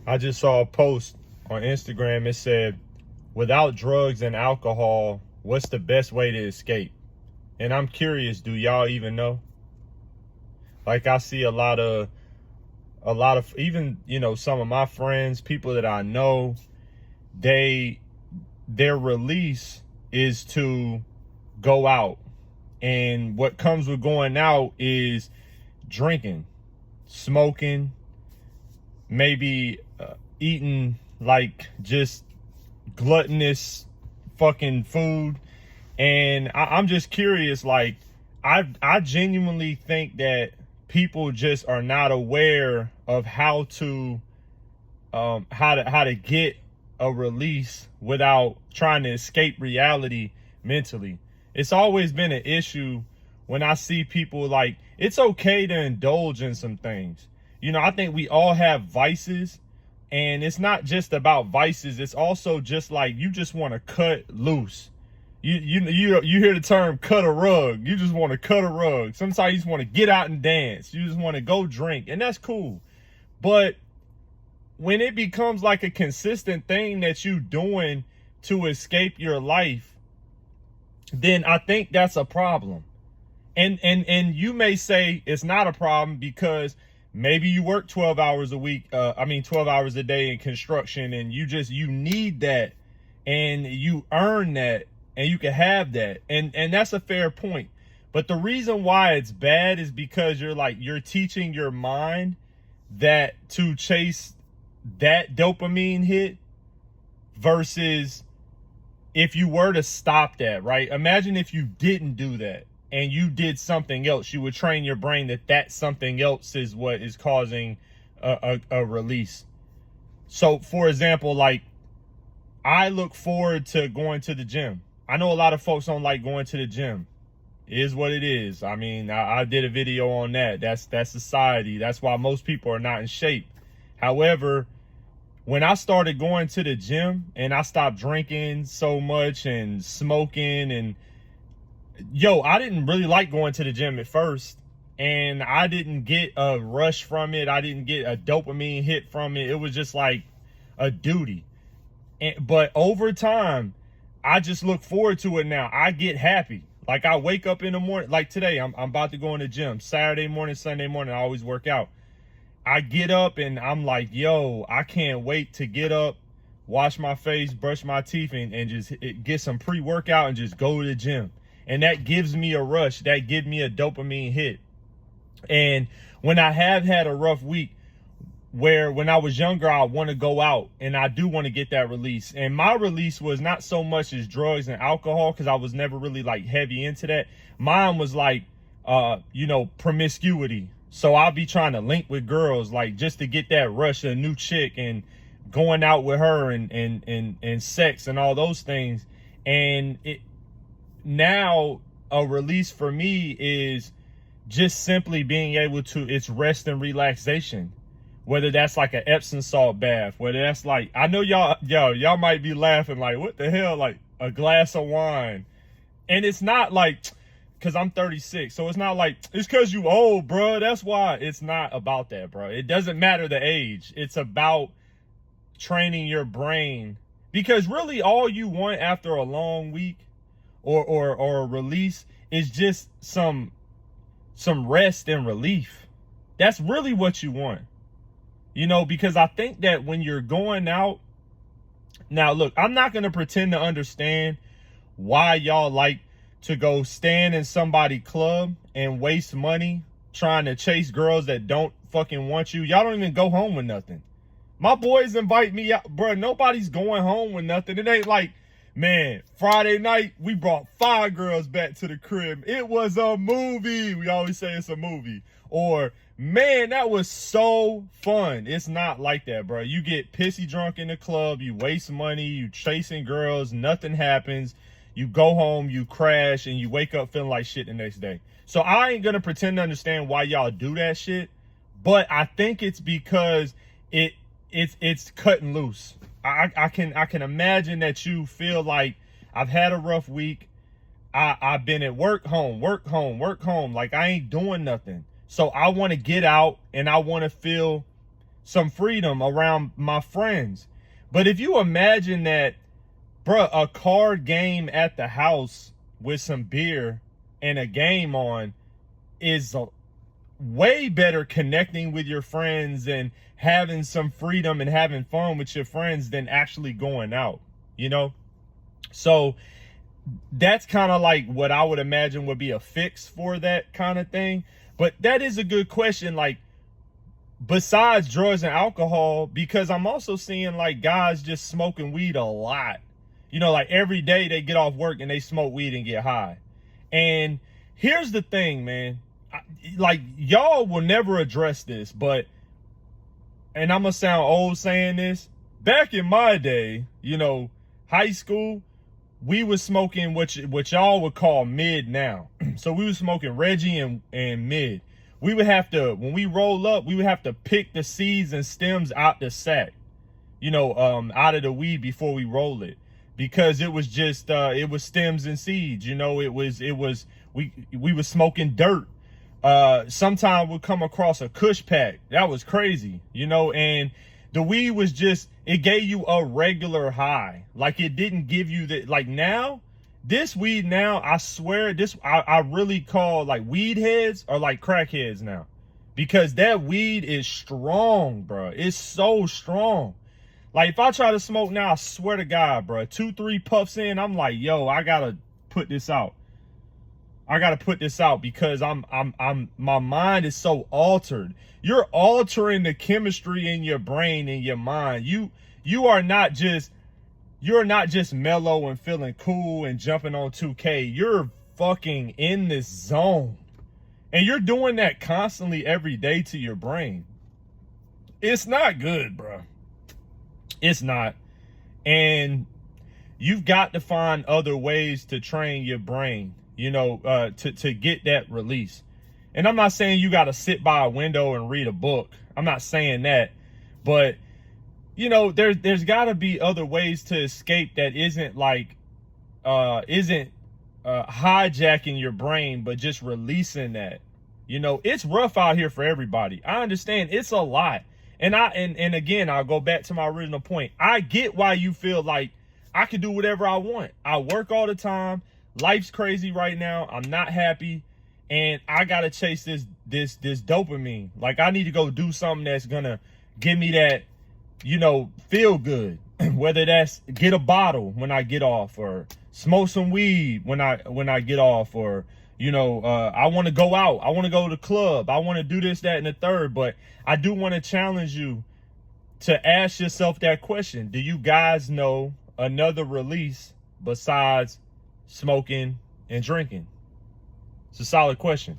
I just saw a post on Instagram. It said, without drugs and alcohol, what's the best way to escape? And I'm curious, do y'all even know? Like, I see a lot of even, some of my friends, people that I know, their release is to go out. And what comes with going out is drinking, smoking, maybe eating like just gluttonous fucking food. And I'm just curious, like, I genuinely think that people just are not aware of how to get a release without trying to escape reality mentally. It's always been an issue when I see people, like, it's okay to indulge in some things. I think we all have vices, and it's not just about vices. It's also just like, you just want to cut loose. You hear the term cut a rug. You just want to cut a rug. Sometimes you just want to get out and dance. You just want to go drink, and that's cool. But when it becomes like a consistent thing that you doing to escape your life, then I think that's a problem. And you may say it's not a problem because maybe you work 12 hours a week, 12 hours a day in construction, and you need that, and you earn that, and you can have that. And that's a fair point. But the reason why it's bad is because you're teaching your mind that to chase that dopamine hit versus if you were to stop that, right? Imagine if you didn't do that and you did something else. You would train your brain that something else is what is causing a release. So, for example, like, I look forward to going to the gym. I know a lot of folks don't like going to the gym. It is what it is. I mean, I did a video on that. That's society. That's why most people are not in shape. However, when I started going to the gym and I stopped drinking so much and smoking, and I didn't really like going to the gym at first, and I didn't get a rush from it. I didn't get a dopamine hit from it. It was just like a duty. But over time, I just look forward to it now. I get happy. Like, I wake up in the morning, like today, I'm about to go in the gym. Saturday morning, Sunday morning, I always work out. I get up and I'm like, I can't wait to get up, wash my face, brush my teeth, and just get some pre-workout and just go to the gym. And that gives me a rush. That gives me a dopamine hit. And when I have had a rough week, where when I was younger, I want to go out and I do want to get that release. And my release was not so much as drugs and alcohol, because I was never really like heavy into that. Mine was like, promiscuity. So I'll be trying to link with girls, like, just to get that rush of a new chick and going out with her and sex and all those things. And now a release for me is just simply being able to, it's rest and relaxation. Whether that's like an Epsom salt bath, whether that's like, I know y'all might be laughing like, what the hell, like a glass of wine. And it's not like, because I'm 36, so it's not like, it's because you old, bro. That's why. It's not about that, bro. It doesn't matter the age. It's about training your brain, because really all you want after a long week or a release is just some rest and relief. That's really what you want. Because I think that when you're going out, now look, I'm not going to pretend to understand why y'all like to go stand in somebody's club and waste money trying to chase girls that don't fucking want you. Y'all don't even go home with nothing. My boys invite me out, bro. Nobody's going home with nothing. It ain't like, man, Friday night, we brought 5 girls back to the crib. It was a movie. We always say it's a movie. Or, man, that was so fun. It's not like that, bro. You get pissy drunk in the club. You waste money. You chasing girls. Nothing happens. You go home, you crash, and you wake up feeling like shit the next day. So I ain't going to pretend to understand why y'all do that shit. But I think it's because it's cutting loose. I can imagine that you feel like, I've had a rough week. I've been at work, home. Like, I ain't doing nothing. So I want to get out and I want to feel some freedom around my friends. But if you imagine that, bruh, a card game at the house with some beer and a game on is way better connecting with your friends and having some freedom and having fun with your friends than actually going out, you know? So that's kind of like what I would imagine would be a fix for that kind of thing. But that is a good question, like, besides drugs and alcohol, because I'm also seeing like guys just smoking weed a lot. You know, like every day they get off work and they smoke weed and get high. And here's the thing, man. Like, y'all will never address this, but, and I'm gonna sound old saying this, back in my day, you know, high school, we was smoking what y'all would call mid now. So we was smoking Reggie and mid. We would have to, when we roll up, we would have to pick the seeds and stems out the sack, you know, out of the weed before we roll it, because it was just it was stems and seeds, you know. It was we was smoking dirt. Sometimes we'll come across a Kush pack. That was crazy, you know. And the weed was just, it gave you a regular high. Like, it didn't give you the, like, now, this weed now, I swear, this, I really call, like, weed heads are like crackheads now. Because that weed is strong, bro. It's so strong. Like, if I try to smoke now, I swear to God, bro, 2-3 puffs in, I'm like, yo, I gotta put this out. I gotta put this out because my mind is so altered. You're altering the chemistry in your brain and your mind. You're not just mellow and feeling cool and jumping on 2K. You're fucking in this zone. And you're doing that constantly every day to your brain. It's not good, bro. It's not. And you've got to find other ways to train your brain, you know, to get that release. And I'm not saying you got to sit by a window and read a book. I'm not saying that. But, you know, there's got to be other ways to escape that isn't hijacking your brain, but just releasing that. You know, it's rough out here for everybody. I understand it's a lot. And again, I'll go back to my original point. I get why you feel like I can do whatever I want. I work all the time. Life's crazy right now. I'm not happy. And I gotta chase this dopamine. Like, I need to go do something that's gonna give me that, you know, feel good. Whether that's get a bottle when I get off, or smoke some weed when I get off, or, you know, I want to go out. I want to go to the club. I want to do this, that, and the third. But I do want to challenge you to ask yourself that question. Do you guys know another release besides smoking and drinking? It's a solid question.